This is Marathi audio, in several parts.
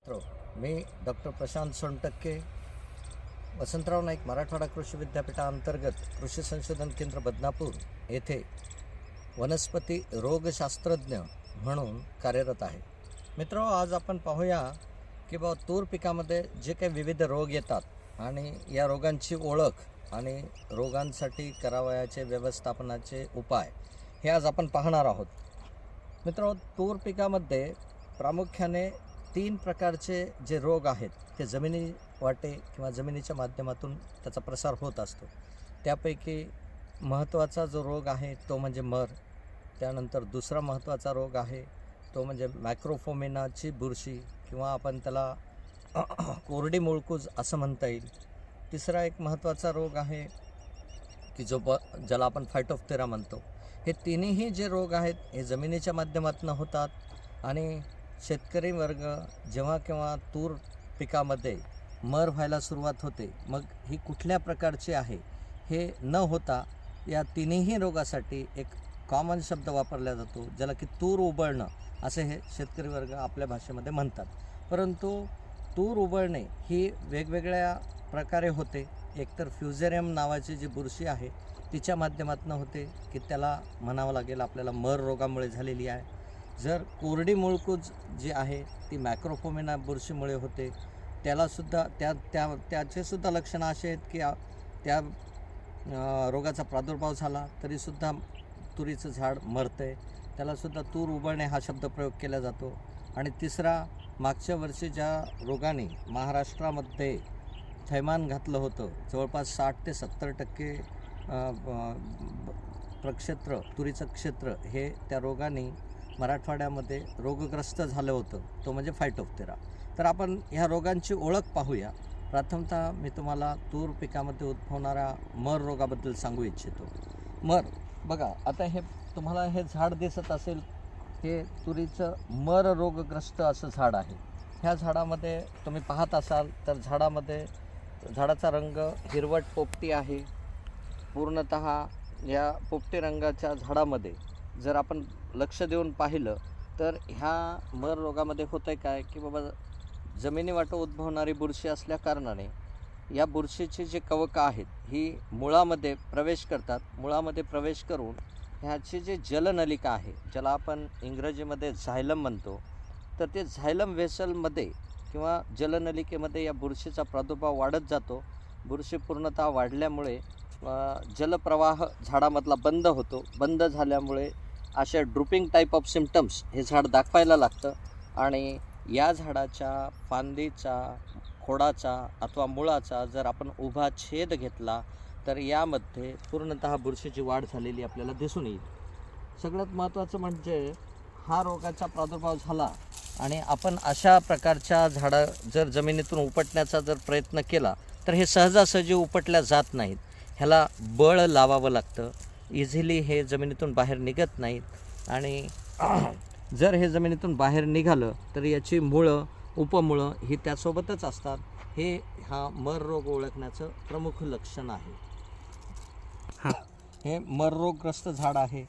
मित्रो, मी डॉक्टर प्रशांत सोनटक्के, वसंतराव नाईक मराठवाडा कृषी विद्यापीठाअंतर्गत कृषी संशोधन केंद्र बदनापूर येथे वनस्पती रोगशास्त्रज्ञ म्हणून कार्यरत आहे. मित्रो, आज आपण पाहूया की तूर पिकामध्ये जे काही विविध रोग येतात आणि या रोगांची ओळख आणि रोगांसाठी करावयाचे व्यवस्थापनाचे उपाय हे आज आपण पाहणार आहोत. मित्रो, तूर पिकामध्ये प्रामुख्याने 3 प्रकारचे जे रोग आहेत ते जमिनी वाटे किंवा जमिनीच्या माध्यमातून त्याचा प्रसार होत असतो. त्यापैकी महत्त्वाचा जो रोग आहे तो म्हणजे मर. त्यानंतर दुसरा महत्त्वाचा रोग आहे तो म्हणजे मॅक्रोफोमिनाची बुरशी किंवा आपण त्याला कोरडी मुळकूज असं म्हणता येईल. तिसरा एक महत्त्वाचा रोग आहे की ज्याला आपण फायटोप्थेरा म्हणतो. हे तिन्ही जे रोग आहेत हे जमिनीच्या माध्यमातून होतात आणि शेतकरी वर्ग जेव्हा केव्हा तूर पिकामध्ये मर व्हायला सुरुवात होते, मग ही कुठल्या प्रकारची आहे हे न होता या तिन्ही रोगासाठी एक कॉमन शब्द वापरला जातो, ज्याला की तूर उबळणं असे हे शेतकरी वर्ग आपल्या भाषेमध्ये म्हणतात. परंतु तूर उबळणे ही वेगवेगळ्या प्रकारे होते. एकतर फ्युजेरियम नावाची जी बुरशी आहे तिच्या माध्यमातून होते की त्याला म्हणावं लागेल आपल्याला मर रोगामुळे झालेली आहे. जर कोरडी मुळकूज जी आहे ती मॅक्रोफोमिना बुरशीमुळे होते, त्यालासुद्धा त्याचेसुद्धा लक्षणं असे आहेत की त्या रोगाचा प्रादुर्भाव झाला तरीसुद्धा तुरीचं झाड मरतं आहे, त्यालासुद्धा तूर उबळणे हा शब्द प्रयोग केला जातो. आणि तिसरा, मागच्या वर्षी ज्या रोगाने महाराष्ट्रामध्ये थैमान घातलं होतं, जवळपास 60 ते 70% प्रक्षेत्र तुरीचं क्षेत्र हे त्या रोगाने मराठवाड्यामध्ये रोगग्रस्त झालं होतं, तो म्हणजे फायटोप्थेरा. तर आपण ह्या रोगांची ओळख पाहूया. प्रथमतः मी तुम्हाला तूर पिकामध्ये उद्भवणाऱ्या मर रोगाबद्दल सांगू इच्छितो. मर बघा, आता हे तुम्हाला हे झाड दिसत असेल, हे तुरीचं मर रोगग्रस्त असं झाड आहे. ह्या झाडामध्ये तुम्ही पाहत असाल तर झाडाचा रंग हिरवट पोपटी आहे. पूर्णतः या पोपटी रंगाच्या झाडामध्ये जर आपण लक्ष देऊन पाहिलं तर ह्या मर रोगामध्ये होतं आहे काय की जमिनीवाटं उद्भवणारी बुरशी असल्या कारणाने या बुरशीची जी कवकं आहेत ही मुळामध्ये प्रवेश करतात. मुळामध्ये प्रवेश करून ह्याची जी जलनलिका आहे, ज्याला आपण इंग्रजीमध्ये झायलम म्हणतो, तर ते झायलम व्हेसलमध्ये किंवा जलनलिकेमध्ये या बुरशीचा प्रादुर्भाव वाढत जातो. बुरशी पूर्णतः वाढल्यामुळे जलप्रवाह झाडामधला बंद होतो. बंद झाल्यामुळे अशा ड्रुपिंग टाईप ऑफ सिम्पटम्स हे झाड दाखवायला लागतं आणि या झाडाच्या फांदीचा, खोडाचा अथवा मुळाचा जर आपण उभा छेद घेतला तर यामध्ये पूर्णतः बुरशीची वाढ झालेली आपल्याला दिसून येईल. सगळ्यात महत्त्वाचं म्हणजे हा रोगाचा प्रादुर्भाव झाला आणि आपण अशा प्रकारच्या झाडं जर जमिनीतून उपटण्याचा जर प्रयत्न केला तर हे सहजासहजी उपटल्या जात नाहीत. ह्याला बळ लावावं लागतं. इझिली हे जमिनीतून बाहेर निघत नाहीत आणि जर हे जमिनीतून बाहेर निघालं तर याची मुळं, उपमुळं ही त्यासोबतच असतात. हे हा मर रोग ओळखण्याचं प्रमुख लक्षण आहे. हे मर रोगग्रस्त झाड आहे.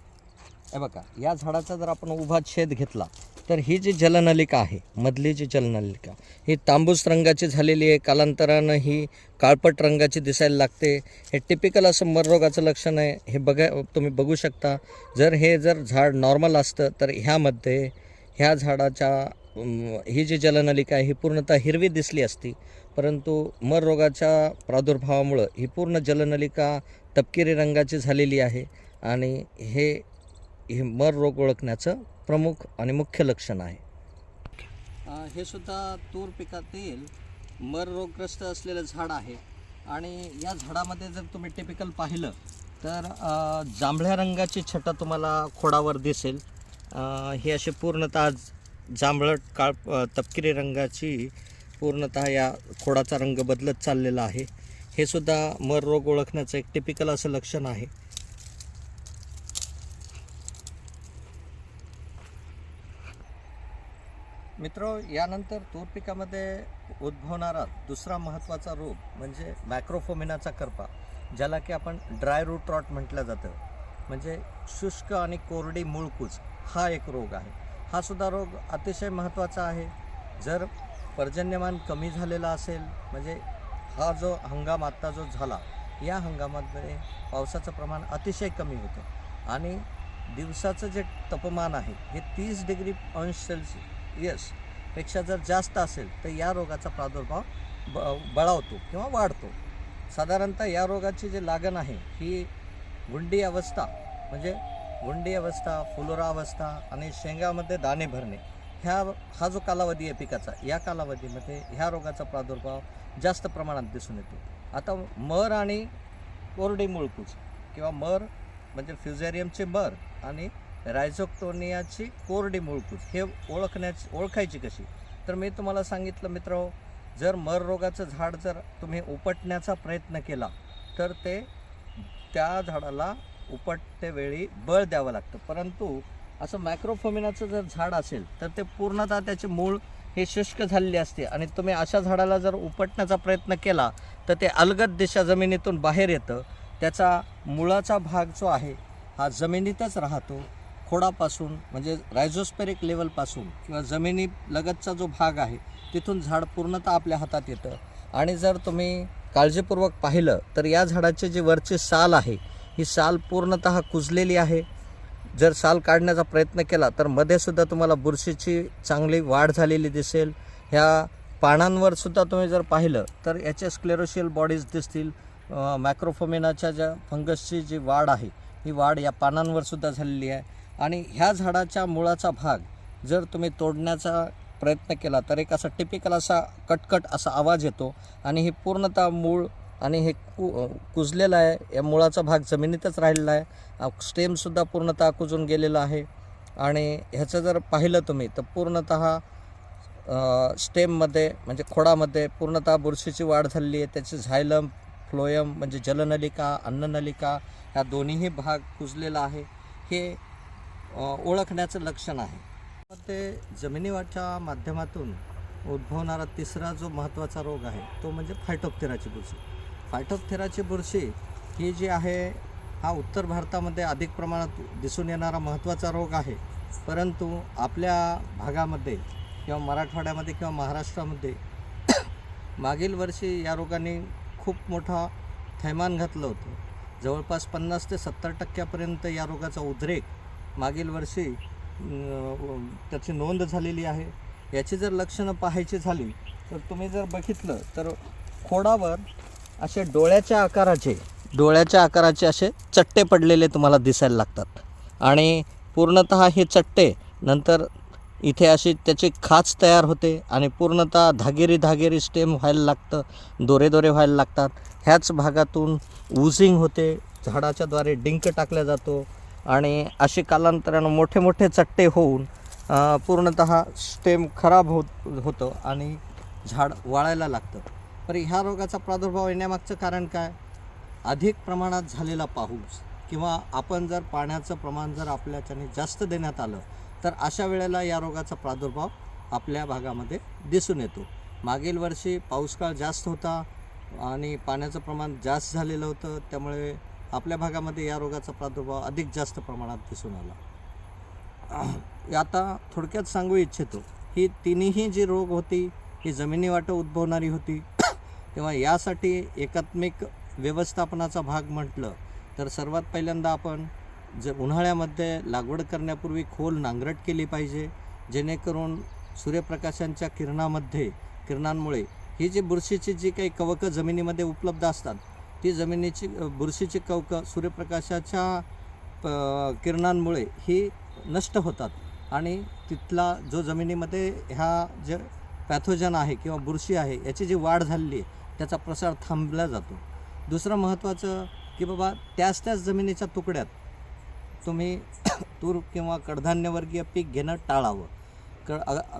हे बघा, या झाडाचा जर आपण उभा छेद घेतला तर ही जी जलनलिका आहे, मधली जी जलनलिका ही तांबूस रंगाची झालेली आहे. कालांतरानं ही काळपट रंगाची दिसायला लागते. हे टिपिकल असं मर रोगाचं लक्षण आहे. हे तुम्ही बघू शकता. जर झाड नॉर्मल असतं तर ह्या झाडाच्या ही जी जलनलिका आहे ही पूर्णतः हिरवी दिसली असती, परंतु मर रोगाच्या प्रादुर्भावामुळं ही पूर्ण जलनलिका तपकिरी रंगाची झालेली आहे आणि हे मर रोग ओळखण्याचं प्रमुख आणि मुख्य लक्षण आहे. हे सुद्धा तूर पिकातील मर रोगग्रस्त असलेलं झाड आहे आणि या झाडामध्ये जर तुम्ही टिपिकल पाहिलं तर जांभळ्या रंगाची छटा तुम्हाला खोडावर दिसेल. ही अशी पूर्णतः जांभळट तपकिरी रंगाची पूर्णतः या खोडाचा रंग बदलत चाललेला आहे. हे सुद्धा मर रोग ओळखण्याचं एक टिपिकल असं लक्षण आहे. मित्रो, यानंतर तूर पिकामध्ये उद्भवणारा दुसरा महत्त्वाचा रोग म्हणजे मॅक्रोफोमिनाचा करपा, ज्याला की आपण ड्राय रूट रॉट म्हटलं जातं. म्हणजे शुष्क आणि कोरडी मुळकूज हा एक रोग आहे. हा सुद्धा रोग अतिशय महत्त्वाचा आहे. जर पर्जन्यमान कमी झालेला असेल, म्हणजे हा जो हंगाम आत्ता जो झाला, या हंगामामध्ये पावसाचं प्रमाण अतिशय कमी होतं आणि दिवसाचं जे तापमान आहे हे 30°C पेक्षा जर जास्त असेल तर या रोगाचा प्रादुर्भाव बळावतो किंवा वाढतो. साधारणतः या रोगाची जी लागण आहे ही गुंडी अवस्था, म्हणजे गुंडी अवस्था, फुलोरा अवस्था आणि शेंगामध्ये दाणे भरणे, हा जो कालावधी आहे पिकाचा, या कालावधीमध्ये ह्या रोगाचा प्रादुर्भाव जास्त प्रमाणात दिसून येतो. आता मर आणि कोरडी मुळकूज किंवा मर म्हणजे फ्युझेरियमचे मर आणि रायझोक्टोनियाची कोरडी मुळकूज हे ओळखायची कशी, तर मी तुम्हाला सांगितलं मित्र, जर मर रोगाचं झाड जर तुम्ही उपटण्याचा प्रयत्न केला तर त्या झाडाला उपटतेवेळी बळ द्यावं लागतं. परंतु असं मायक्रोफोमिनाचं जर झाड असेल तर ते पूर्णतः त्याचे मूळ हे शुष्क झालेले असते आणि तुम्ही अशा झाडाला जर उपटण्याचा प्रयत्न केला तर ते अलगद दिशा जमिनीतून बाहेर येतं. त्याचा मुळाचा भाग जो आहे हा जमिनीतच राहतो. खोडापासून म्हणजे रायझोस्पेरिक लेवलपासून किंवा जमिनी लगतचा जो भाग आहे तिथून झाड पूर्णतः आपल्या हातात येतं. आणि जर तुम्ही काळजीपूर्वक पाहिलं तर या झाडाची जी वरची साल आहे ही साल पूर्णतः कुजलेली आहे. जर साल काढण्याचा प्रयत्न केला तर मध्ये सुद्धा तुम्हाला बुरशीची चांगली वाढ झालेली दिसेल. ह्या पानांवर सुद्धा तुम्ही जर पाहिलं तर याचे स्क्लेरोशियल बॉडीज दिसतील. मायक्रोफोमिनाच्या ज्या फंगसची जी वाढ आहे ही वाढ या पानांवर सुद्धा झालेली आहे. आणि ह्या झाडाच्या मुळाचा भाग जर तुम्ही तोडण्याचा प्रयत्न केला तर एक असा टिपिकल असा कटकट असा आवाज येतो आणि हे पूर्णतः मूळ आणि हे कुजलेलं आहे. या मुळाचा भाग जमिनीतच राहिलेला आहे. स्टेमसुद्धा पूर्णतः कुजून गेलेला आहे. आणि ह्याचं जर पाहिलं तुम्ही तर पूर्णतः स्टेममध्ये म्हणजे खोडामध्ये पूर्णतः बुरशीची वाढ झालेली आहे. त्याचे झायलम, फ्लोयम म्हणजे जलनलिका, अन्ननलिका ह्या दोन्हीही भाग कुजलेला आहे. हे ओळखण्याचं लक्षण आहे. ते जमिनीच्या माध्यमातून उद्भवणारा तिसरा जो महत्त्वाचा रोग आहे तो म्हणजे फायटोप्थेराची बुरशी. फायटोप्थेराची बुरशी ही जी आहे हा उत्तर भारतामध्ये अधिक प्रमाणात दिसून येणारा महत्त्वाचा रोग आहे. परंतु आपल्या भागामध्ये किंवा मराठवाड्यामध्ये किंवा महाराष्ट्रामध्ये मागील वर्षी या रोगाने खूप मोठा थैमान घातलं होतं. जवळपास 50 ते 70% या रोगाचा उद्रेक मागील वर्षी त्याची नोंद झालेली आहे. याची जर लक्षणं पाहायची झाली तर तुम्ही जर बघितलं तर खोडावर असे डोळ्याच्या आकाराचे असे चट्टे पडलेले तुम्हाला दिसायला लागतात. आणि पूर्णतः हे चट्टे नंतर इथे अशी त्याची खाच तयार होते आणि पूर्णतः धागेरी स्टेम व्हायला लागतं, दोरे व्हायला लागतात. ह्याच भागातून उजिंग होते, झाडाच्याद्वारे डिंक टाकला जातो आणि अशी कालांतरानं मोठे चट्टे होऊन पूर्णतः स्टेम खराब होतं आणि झाड वाळायला लागतं. तर ह्या रोगाचा प्रादुर्भाव येण्यामागचं कारण काय? अधिक प्रमाणात झालेला पाऊस किंवा आपण जर पाण्याचं प्रमाण जर आपल्याच्याने जास्त देण्यात आलं तर अशा वेळेला या रोगाचा प्रादुर्भाव आपल्या भागामध्ये दिसून येतो. मागील वर्षी पाऊसकाळ जास्त होता आणि पाण्याचं प्रमाण जास्त झालेलं होतं, त्यामुळे आपल्या भागामध्ये या रोगाचा प्रादुर्भाव अधिक जास्त प्रमाणात दिसून आला. आता थोडक्यात सांगू इच्छितो, ही तिन्ही जी रोग होती ही जमिनीवाटं उद्भवणारी होती. तेव्हा यासाठी एकात्मिक व्यवस्थापनाचा भाग म्हटलं तर सर्वात पहिल्यांदा आपण उन्हाळ्यामध्ये लागवड करण्यापूर्वी खोल नांगरट केली पाहिजे, जेणेकरून सूर्यप्रकाशांच्या किरणांमुळे ही जी बुरशीची जी काही कवकं जमिनीमध्ये उपलब्ध असतात ती बुरशीची कवकं सूर्यप्रकाशाच्या किरणांमुळे ही नष्ट होतात आणि तिथला जो जमिनीमध्ये ह्या जे पॅथोजन आहे किंवा बुरशी आहे याची जी वाढ झालेली आहे त्याचा प्रसार थांबला जातो. दुसरं महत्त्वाचं की बाबा त्याच जमिनीच्या तुकड्यात तुम्ही तूर किंवा कडधान्यवर्गीय पीक घेणं टाळावं.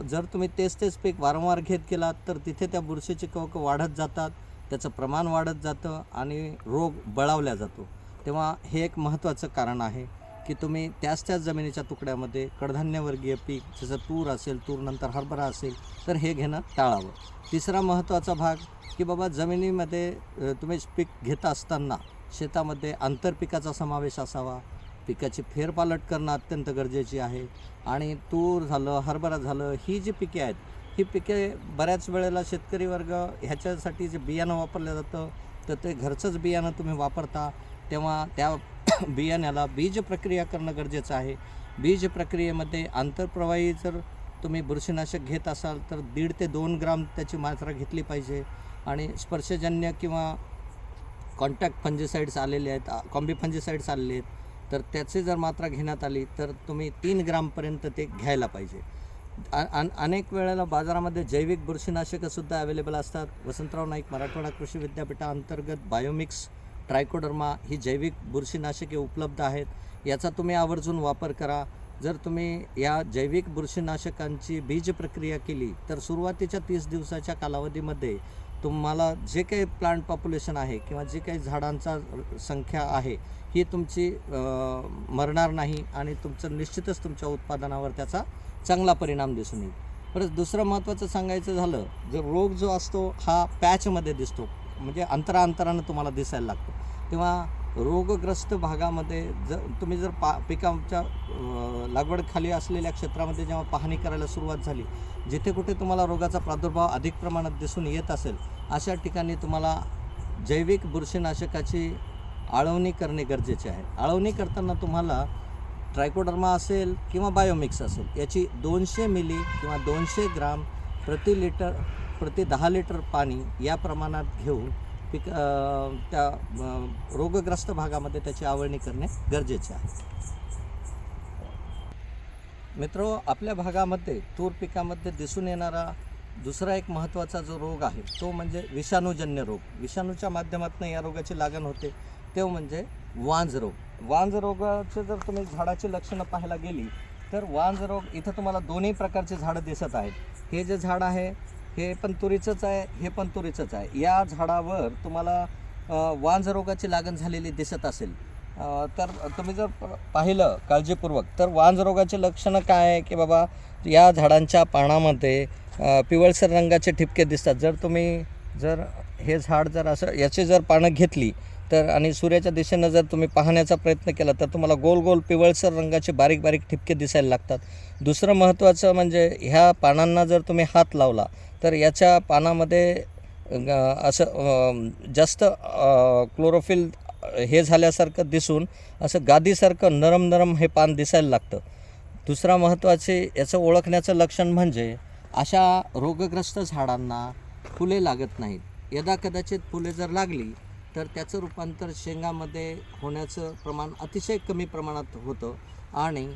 जर तुम्ही तेच पीक वारंवार घेत गेलात तर तिथे त्या बुरशीची कवकं वाढत जातात, त्याचं प्रमाण वाढत जातं आणि रोग बळावला जातो. तेव्हा हे एक महत्त्वाचं कारण आहे की तुम्ही त्याच जमिनीच्या तुकड्यामध्ये कडधान्यवर्गीय पीक जसं तूर असेल, तूरनंतर हरभरा असेल तर हे घेणं टाळावं. तिसरा महत्त्वाचा भाग की बाबा जमिनीमध्ये तुम्ही पीक घेत असताना शेतामध्ये आंतरपिकाचा समावेश असावा. पिकाची फेरपालट करणं अत्यंत गरजेची आहे. आणि तूर झालं, हरभरा झालं, ही जी पिके आहेत ही पिके बऱ्याच वेळेला शेतकरी वर्ग ह्याच्यासाठी जे बियाणं वापरलं जातं तर ते घरचंच बियाणं तुम्ही वापरता, तेव्हा त्या बियाण्याला बीज प्रक्रिया करणं गरजेचं आहे. बीज प्रक्रियेमध्ये आंतरप्रवाही जर तुम्ही बुरशीनाशक घेत असाल तर 1.5 ते 2 ग्राम त्याची मात्रा घेतली पाहिजे. आणि स्पर्शजन्य किंवा कॉन्टॅक्ट फंजिसाईड्स आलेले आहेत, कॉम्बी फंजिसाईड्स आलेले आहेत, तर त्याची जर मात्रा घेण्यात आली तर तुम्ही 3 ग्रामपर्यंत ते घ्यायला पाहिजे. अनेक वेळेला बाजारामध्ये जैविक बुरशीनाशकंसुद्धा अवेलेबल असतात. वसंतराव नाईक मराठवाडा कृषी विद्यापीठाअंतर्गत बायोमिक्स, ट्रायकोडर्मा ही जैविक बुरशीनाशके उपलब्ध आहेत. याचा तुम्ही आवर्जून वापर करा. जर तुम्ही या जैविक बुरशीनाशकांची बीज प्रक्रिया केली तर सुरुवातीच्या 30 दिवसाच्या कालावधीमध्ये तुम्हाला जे काही प्लांट पॉप्युलेशन आहे किंवा जे काही झाडांचा संख्या आहे ही तुमची मरणार नाही आणि तुमचं निश्चितच तुमच्या उत्पादनावर त्याचा चांगला परिणाम दिसून येईल. परत दुसरं महत्त्वाचं सांगायचं झालं, जर रोग जो असतो हा पॅचमध्ये दिसतो, म्हणजे अंतरानं तुम्हाला दिसायला लागतो, तेव्हा रोगग्रस्त भागामध्ये जर पिकाच्या लागवडखाली असलेल्या क्षेत्रामध्ये जेव्हा पाहणी करायला सुरुवात झाली, जिथे कुठे तुम्हाला रोगाचा प्रादुर्भाव अधिक प्रमाणात दिसून येत असेल अशा ठिकाणी तुम्हाला जैविक बुरशीनाशकाची आळवणी करणे गरजेचे आहे. आळवणी करताना तुम्हाला ट्रायकोडर्मा असेल किंवा बायोमिक्स असेल याची 200 मिली किंवा 200 ग्राम प्रति 10 लिटर पाणी या प्रमाणात घेऊन त्या रोगग्रस्त भागामध्ये त्याची आळवणी करणे गरजेचे आहे. मित्रो, आपल्या भागामध्ये तूर पिकामध्ये दिसून येणारा दुसरा एक महत्त्वाचा जो रोग आहे तो म्हणजे विषाणूजन्य रोग. विषाणूच्या माध्यमातून या रोगाची लागण होते, तो म्हणजे वांज रोग. वांज रोगाचे जर तुम्ही झाडाची लक्षणं पाहायला गेली तर वांज रोग इथं तुम्हाला दोन्ही प्रकारचे झाडं दिसत आहेत. हे जे झाड आहे हे पण तुरीचंच आहे, हे पण तुरीचंच आहे. या झाडावर तुम्हाला वांज रोगाची लागण झालेली दिसत असेल तर तुम्ही जर पाहिलं काळजीपूर्वक तर वांज रोगाची लक्षणं काय आहे की बाबा या झाडांच्या पानामध्ये पिवळसर रंगाचे ठिपके दिसतात. जर हे झाड जर असं याची जर पानं घेतली तर आणि सूर्याच्या दिशेनं जर तुम्ही पाहण्याचा प्रयत्न केला तर तुम्हाला गोल गोल पिवळसर रंगाचे बारीक बारीक ठिपके दिसायला लागतात. दुसरं महत्त्वाचं म्हणजे ह्या पानांना जर तुम्ही हात लावला तर याच्या पानामध्ये असं जास्त क्लोरोफिल हे झाल्यासारखं दिसून असं गादीसारखं नरम हे पान दिसायला लागतं. दुसरा महत्त्वाचे याचं ओळखण्याचं लक्षण म्हणजे अशा रोगग्रस्त झाडांना फुले लागत नाहीत. यदाकदाचित फुले जर लागली तर त्याचं रूपांतर शेंगामध्ये होण्याचं प्रमाण अतिशय कमी प्रमाणात होतं आणि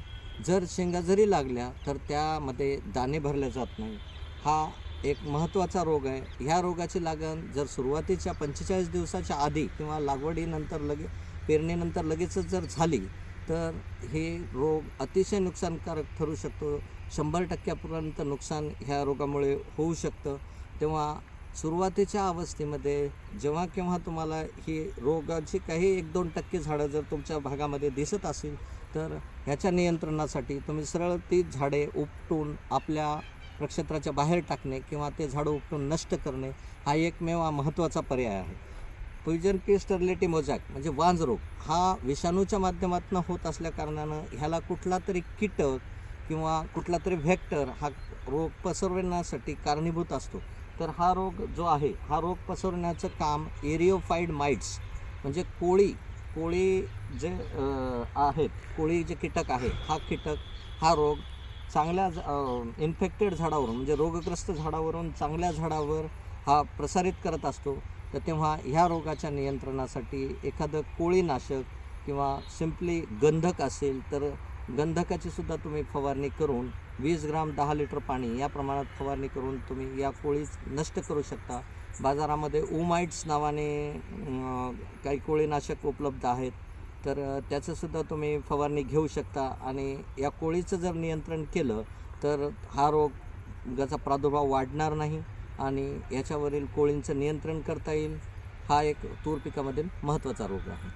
जर शेंगा जरी लागल्या तर त्यामध्ये दाणे भरले जात नाही. हा एक महत्त्वाचा रोग आहे. ह्या रोगाची लागण जर सुरुवातीच्या 45 दिवसाच्या आधी किंवा लागवडीनंतर पेरणीनंतर लगेचच जर झाली तर हे रोग अतिशय नुकसानकारक ठरू शकतो. 100% नुकसान ह्या रोगामुळे होऊ शकतं. तेव्हा सुरुवातीच्या अवस्थेमध्ये जेव्हा केव्हा तुम्हाला ही रोगाची काही 1-2% झाडं जर तुमच्या भागामध्ये दिसत असेल तर ह्याच्या नियंत्रणासाठी तुम्ही सरळ ती झाडे उपटून आपल्या नक्षत्राच्या बाहेर टाकणे किंवा ते झाडं उपटून नष्ट करणे हा एकमेव महत्त्वाचा पर्याय आहे. पॉइझन पी स्टरलेटी मोझॅक म्हणजे वांज रोग हा विषाणूच्या माध्यमातून होत असल्याकारणानं ह्याला कुठला तरी कीटक किंवा कुठला तरी व्हेक्टर हा रोग पसरवण्यासाठी कारणीभूत असतो. तर हा रोग जो आहे हा रोग पसरवण्याचं काम एरिओफाईड माइट्स म्हणजे कोळी जे आहेत, कोळी जे कीटक आहे हा रोग चांगल्या इन्फेक्टेड झाडावरून म्हणजे रोगग्रस्त झाडावरून चांगल्या झाडावर हा प्रसारित करत असतो. तर तेव्हा ह्या रोगाच्या नियंत्रणासाठी एखादं कोळीनाशक किंवा सिम्पली गंधक असेल तर गंधकाची सुद्धा तुम्ही फवारणी करून 20 ग्राम 10 लिटर पाणी या प्रमाणात फवारणी करून तुम्ही या कोळी नष्ट करू शकता. बाजारामध्ये ओमाइट्स नावाने काही कोळीनाशक उपलब्ध आहेत, तर त्याचंसुद्धा तुम्ही फवारणी घेऊ शकता आणि या कोळीचं जर नियंत्रण केलं तर हा रोगाचा प्रादुर्भाव वाढणार नाही आणि याच्यावरील कोळींचं नियंत्रण करता येईल. हा एक तूर पिकामधील महत्त्वाचा रोग आहे.